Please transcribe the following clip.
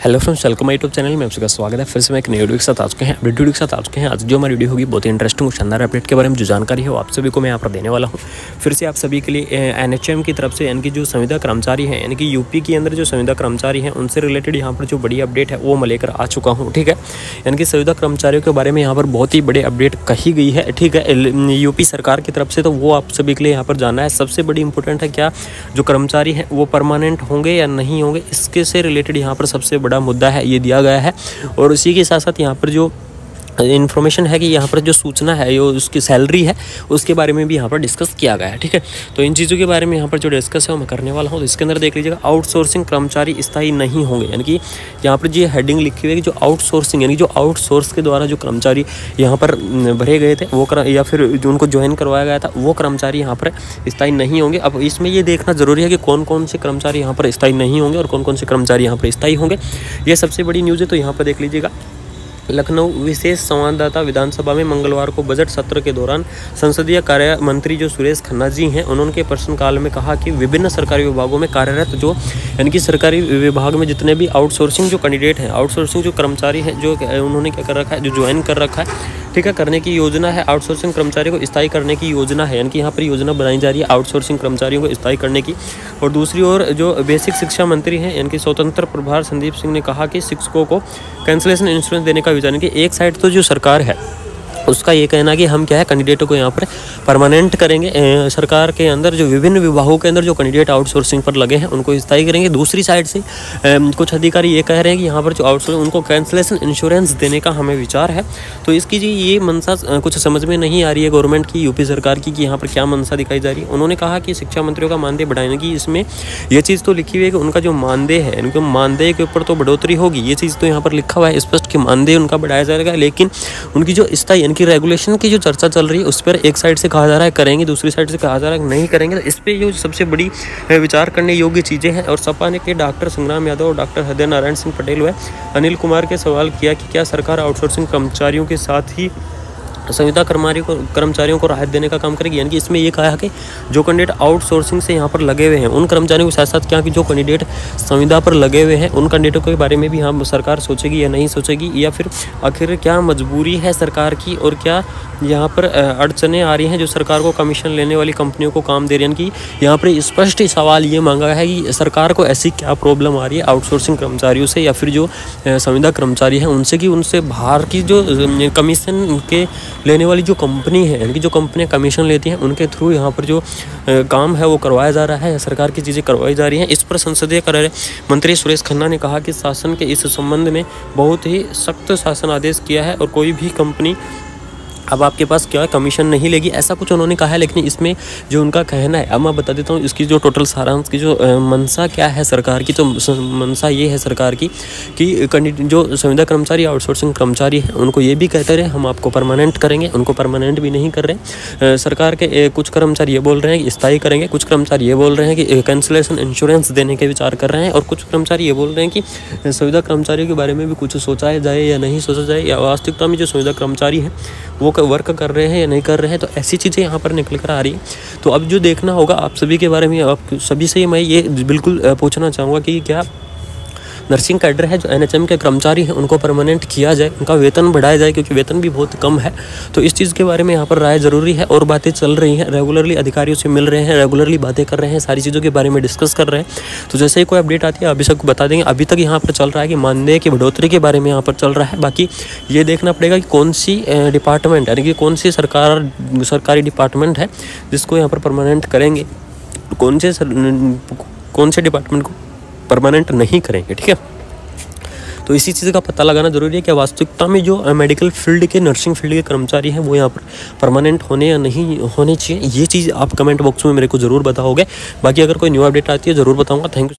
Hello friends, welcome YouTube channel में आपका स्वागत है। फिर से मैं एक नई वीडियो के साथ आ चुके हैं, अपडेट वीडियो के साथ आ चुके हैं। आज जो हमारी वीडियो होगी बहुत ही इंटरेस्टिंग और शानदार अपडेट के बारे में जो जानकारी है वो आप सभी को मैं यहाँ पर देने वाला हूँ। फिर से आप सभी के लिए एनएचएम की तरफ से यानी कि जो संविदा कर्मचारी हैं, यानी कि यूपी के अंदर जो संविदा कर्मचारी हैं उनसे रिलेटेड यहाँ पर जो बड़ी अपडेट है वो मैं लेकर आ चुका हूँ। ठीक है, यानी कि संविदा कर्मचारियों के बारे में यहाँ पर बहुत ही बड़े अपडेट कही गई है। ठीक है, यूपी सरकार की तरफ से, तो वो आप सभी के लिए यहाँ पर जानना है। सबसे बड़ी इंपॉर्टेंट है क्या जो कर्मचारी हैं वो परमानेंट होंगे या नहीं होंगे, इसके से रिलेटेड यहाँ पर सबसे बड़ा मुद्दा है ये दिया गया है। और उसी के साथ साथ यहाँ पर जो इन्फॉर्मेशन है कि यहाँ पर जो सूचना है जो उसकी सैलरी है उसके बारे में भी यहाँ पर डिस्कस किया गया है। ठीक है, तो इन चीज़ों के बारे में यहाँ पर जो डिस्कस है वो मैं करने वाला हूँ। तो इसके अंदर देख लीजिएगा, आउटसोर्सिंग कर्मचारी स्थायी नहीं होंगे, यानी कि यहाँ पर जो हेडिंग लिखी हुई है कि जो आउटसोर्सिंग यानी जो आउटसोर्स के द्वारा जो कर्मचारी यहाँ पर भरे गए थे वो या फिर जो उनको ज्वाइन करवाया गया था वो कर्मचारी यहाँ पर स्थायी नहीं होंगे। अब इसमें ये देखना जरूरी है कि कौन कौन से कर्मचारी यहाँ पर स्थायी नहीं होंगे और कौन कौन से कर्मचारी यहाँ पर स्थायी होंगे, ये सबसे बड़ी न्यूज़ है। तो यहाँ पर देख लीजिएगा, लखनऊ विशेष संवाददाता विधानसभा में मंगलवार को बजट सत्र के दौरान संसदीय कार्य मंत्री जो सुरेश खन्ना जी हैं उन्होंने प्रश्नकाल में कहा कि विभिन्न सरकारी विभागों में कार्यरत जो यानी कि सरकारी विभाग में जितने भी आउटसोर्सिंग जो कैंडिडेट हैं, आउटसोर्सिंग जो कर्मचारी हैं, जो उन्होंने क्या कर रखा है, जो ज्वाइन कर रखा है, ठीक है, करने की योजना है। आउटसोर्सिंग कर्मचारी को स्थायी करने की योजना है, यानी कि यहाँ पर योजना बनाई जा रही है आउटसोर्सिंग कर्मचारियों को स्थायी करने की। और दूसरी ओर जो बेसिक शिक्षा मंत्री हैं यानी कि स्वतंत्र प्रभार संदीप सिंह ने कहा कि शिक्षकों को कैंसलेशन इंश्योरेंस देने का विचार, कि एक साइड तो जो सरकार है उसका ये कहना कि हम क्या है कैंडिडेटों को यहाँ पर परमानेंट करेंगे, सरकार के अंदर जो विभिन्न विभागों के अंदर जो कैंडिडेट आउटसोर्सिंग पर लगे हैं उनको स्थायी करेंगे। दूसरी साइड से कुछ अधिकारी ये कह रहे हैं कि यहाँ पर जो आउटसोर्सिंग उनको कैंसलेशन इंश्योरेंस देने का हमें विचार है। तो इसकी जी ये मनसा कुछ समझ में नहीं आ रही है गवर्नमेंट की, यूपी सरकार की, कि यहाँ पर क्या मनसा दिखाई जा रही है। उन्होंने कहा कि शिक्षा मंत्रियों का मानदेय बढ़ाने की, इसमें ये चीज़ तो लिखी हुई है कि उनका जो मानदेय है उनके मानदेय के ऊपर तो बढ़ोतरी होगी, ये चीज़ तो यहाँ पर लिखा हुआ है स्पष्ट कि मानदेय उनका बढ़ाया जाएगा। लेकिन उनकी जो स्थायी यानी कि रेगुलेशन की जो चर्चा चल रही है उस पर एक साइड से कहा जा रहा है करेंगे, दूसरी साइड से कहा जा रहा है नहीं करेंगे। तो इस पर जो सबसे बड़ी विचार करने योग्य चीज़ें हैं। और सपा ने के डॉक्टर संग्राम यादव और डॉक्टर हृदय नारायण सिंह पटेल व अनिल कुमार के सवाल किया कि क्या सरकार आउटसोर्सिंग कर्मचारियों के साथ ही संविदा कर्मचारियों को राहत देने का काम करेगी। यानी कि इसमें ये कहा है कि जो कैंडिडेट आउटसोर्सिंग से यहाँ पर लगे हुए हैं उन कर्मचारियों के साथ साथ क्या कि जो कैंडिडेट संविदा पर लगे हुए हैं उन कैंडिडेटों के बारे में भी हम सरकार सोचेगी या नहीं सोचेगी, या फिर आखिर क्या मजबूरी है सरकार की और क्या यहाँ पर अड़चनें आ रही हैं जो सरकार को कमीशन लेने वाली कंपनियों को काम दे रही हैं। कि यहाँ पर स्पष्ट सवाल ये मांगा है कि सरकार को ऐसी क्या प्रॉब्लम आ रही है आउटसोर्सिंग कर्मचारियों से या फिर जो संविदा कर्मचारी हैं उनसे, कि उनसे बाहर की जो कमीशन के लेने वाली जो कंपनी है यानी कि जो कंपनियां कमीशन लेती हैं उनके थ्रू यहाँ पर जो काम है वो करवाया जा रहा है, सरकार की चीज़ें करवाई जा रही हैं। इस पर संसदीय कार्य मंत्री सुरेश खन्ना ने कहा कि शासन के इस संबंध में बहुत ही सख्त शासन आदेश किया है और कोई भी कंपनी अब आपके पास क्या कमीशन नहीं लेगी, ऐसा कुछ उन्होंने कहा है। लेकिन इसमें जो उनका कहना है, अब मैं बता देता हूँ इसकी जो टोटल सारांश की जो मनसा क्या है सरकार की। तो मनसा ये है सरकार की कि जो संविदा कर्मचारी आउटसोर्सिंग कर्मचारी हैं उनको ये भी कहते रहे हम आपको परमानेंट करेंगे, उनको परमानेंट भी नहीं कर रहे। सरकार के कुछ कर्मचारी ये बोल रहे हैं कि स्थायी करेंगे, कुछ कर्मचारी ये बोल रहे हैं कि कैंसलेशन इंश्योरेंस देने के विचार कर रहे हैं, और कुछ कर्मचारी ये बोल रहे हैं कि संविदा कर्मचारियों के बारे में भी कुछ सोचा जाए या नहीं सोचा जाए, या वास्तविकता में जो संविदा कर्मचारी हैं वो वर्क कर रहे हैं या नहीं कर रहे हैं। तो ऐसी चीज़ें यहाँ पर निकल कर आ रही हैं। तो अब जो देखना होगा आप सभी के बारे में, आप सभी से मैं ये बिल्कुल पूछना चाहूँगा कि क्या नर्सिंग कैडर है जो एनएचएम के कर्मचारी हैं उनको परमानेंट किया जाए, उनका वेतन बढ़ाया जाए, क्योंकि वेतन भी बहुत कम है। तो इस चीज़ के बारे में यहाँ पर राय ज़रूरी है। और बातें चल रही हैं, रेगुलरली अधिकारियों से मिल रहे हैं, रेगुलरली बातें कर रहे हैं, सारी चीज़ों के बारे में डिस्कस कर रहे हैं। तो जैसे ही कोई अपडेट आती है अभी सबको बता देंगे। अभी तक यहाँ पर चल रहा है कि मानदेय की बढ़ोतरी के बारे में यहाँ पर चल रहा है। बाकी ये देखना पड़ेगा कि कौन सी डिपार्टमेंट यानी कि कौन सी सरकारी डिपार्टमेंट है जिसको यहाँ पर परमानेंट करेंगे, कौन से डिपार्टमेंट को परमानेंट नहीं करेंगे। ठीक है, तो इसी चीज़ का पता लगाना जरूरी है कि वास्तविकता में जो मेडिकल फील्ड के, नर्सिंग फील्ड के कर्मचारी हैं वो यहाँ पर परमानेंट होने या नहीं होने चाहिए। ये चीज़ आप कमेंट बॉक्स में मेरे को ज़रूर बताओगे। बाकी अगर कोई न्यू अपडेट आती है ज़रूर बताऊँगा। Thank you.